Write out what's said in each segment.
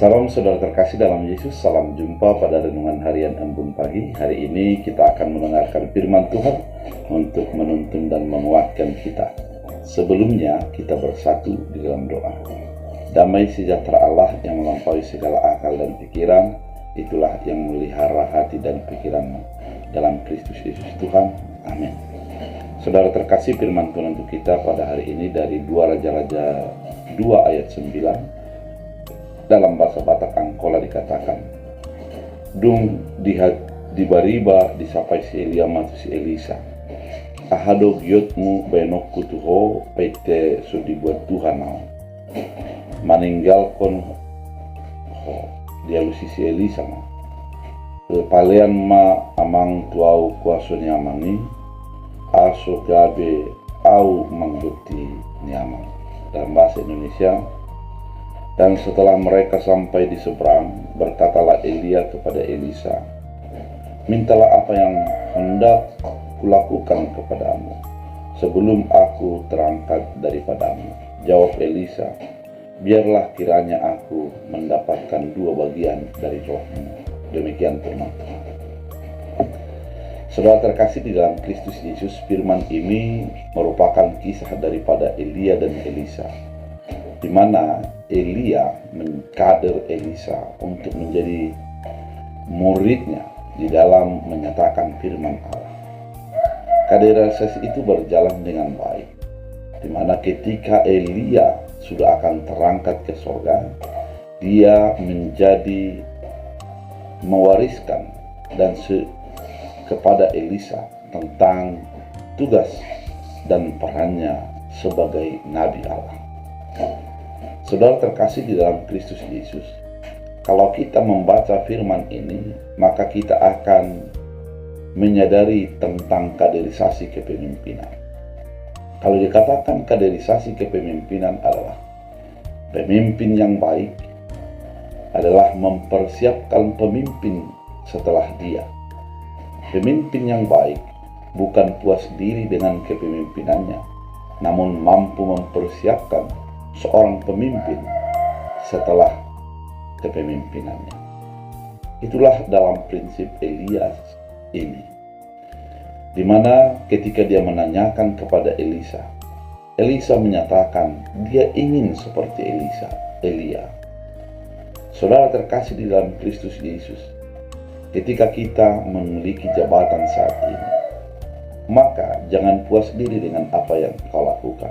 Salam saudara terkasih dalam Yesus, salam jumpa pada renungan harian Embun Pagi. Hari ini kita akan mendengarkan firman Tuhan untuk menuntun dan menguatkan kita. Sebelumnya kita bersatu di dalam doa. Damai sejahtera Allah yang melampaui segala akal dan pikiran, itulah yang melihara hati dan pikiranmu dalam Kristus Yesus Tuhan. Amin. Saudara terkasih, firman Tuhan untuk kita pada hari ini dari 2 Raja-Raja 2 ayat 9. Dalam bahasa Batak Angkola dikatakan, dung dibariba disapai si Elia matu si Elisa. Ahado giotmu benok kutuho pete so dibuat Tuhan mau. Meninggalkan ho dialusi si Elisa mau. Palean ma amang tuau kuasonya amangi aso gabe au mangguti niamang. Dalam bahasa Indonesia, dan setelah mereka sampai di seberang, berkatalah Elia kepada Elisa, mintalah apa yang hendak kulakukan kepadamu sebelum aku terangkat daripadamu. Jawab Elisa, biarlah kiranya aku mendapatkan 2 bagian dari rohmu. Demikian firman Tuhan. Saudara terkasih di dalam Kristus Yesus, firman ini merupakan kisah daripada Elia dan Elisa, di mana Elia mengkader Elisa untuk menjadi muridnya di dalam menyatakan firman Allah. Kaderisasi itu berjalan dengan baik, di mana ketika Elia sudah akan terangkat ke surga, dia menjadi mewariskan dan kepada Elisa tentang tugas dan perannya sebagai Nabi Allah. Saudara terkasih di dalam Kristus Yesus, kalau kita membaca firman ini, maka kita akan menyadari tentang kaderisasi kepemimpinan. Kalau dikatakan kaderisasi kepemimpinan adalah pemimpin yang baik, adalah mempersiapkan pemimpin setelah dia. Pemimpin yang baik bukan puas diri dengan kepemimpinannya, namun mampu mempersiapkan seorang pemimpin setelah kepemimpinannya. Itulah dalam prinsip Elias ini, di mana ketika dia menanyakan kepada Elisa, Elisa menyatakan dia ingin seperti Elia. Saudara terkasih di dalam Kristus Yesus, ketika kita memiliki jabatan saat ini, maka jangan puas diri dengan apa yang kau lakukan,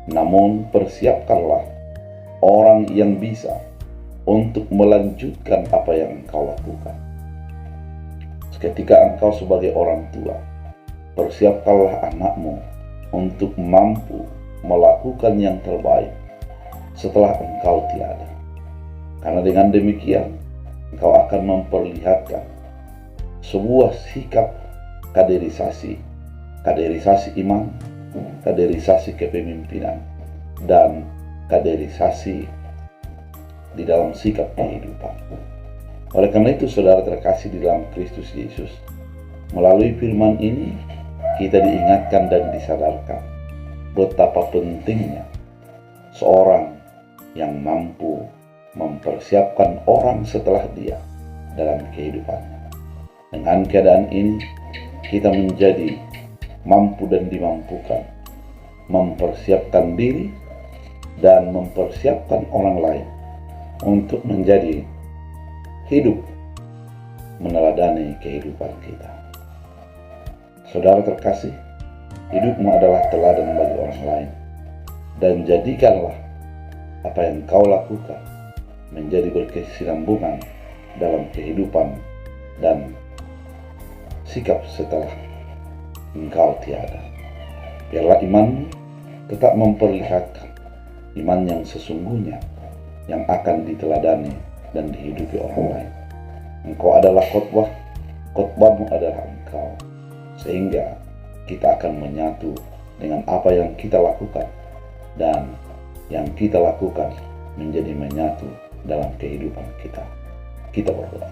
namun persiapkanlah orang yang bisa untuk melanjutkan apa yang engkau lakukan. Ketika engkau sebagai orang tua, persiapkanlah anakmu untuk mampu melakukan yang terbaik setelah engkau tiada. Karena dengan demikian, engkau akan memperlihatkan sebuah sikap kaderisasi iman, kaderisasi kepemimpinan, dan kaderisasi di dalam sikap kehidupan. Oleh karena itu, saudara terkasih di dalam Kristus Yesus, melalui firman ini kita diingatkan dan disadarkan betapa pentingnya seorang yang mampu mempersiapkan orang setelah dia dalam kehidupannya. Dengan keadaan ini, kita menjadi mampu dan dimampukan mempersiapkan diri dan mempersiapkan orang lain untuk menjadi hidup meneladani kehidupan kita. Saudara terkasih, hidupmu adalah teladan bagi orang lain, dan jadikanlah apa yang kau lakukan menjadi berkesinambungan dalam kehidupan dan sikap setelah engkau tiada. Biarlah imanmu tetap memperlihatkan iman yang sesungguhnya yang akan diteladani dan dihidupi orang lain. Engkau adalah khotbah, khotbahmu adalah engkau, sehingga kita akan menyatu dengan apa yang kita lakukan, dan yang kita lakukan menjadi menyatu dalam kehidupan kita. Kita berdoa.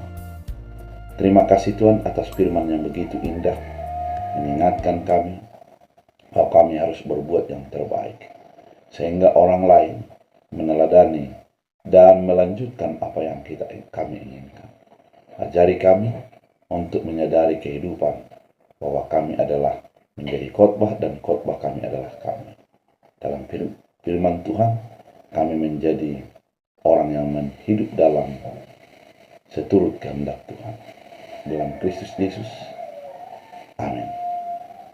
Terima kasih Tuhan atas firman yang begitu indah, mengingatkan kami bahwa kami harus berbuat yang terbaik, sehingga orang lain meneladani dan melanjutkan apa yang kami inginkan. Ajari kami untuk menyadari kehidupan bahwa kami adalah menjadi khotbah dan khotbah kami adalah kami. Dalam firman Tuhan, kami menjadi orang yang hidup dalam seturut kehendak Tuhan. Dalam Kristus Yesus. Amin.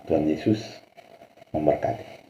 Tuhan Yesus memberkati.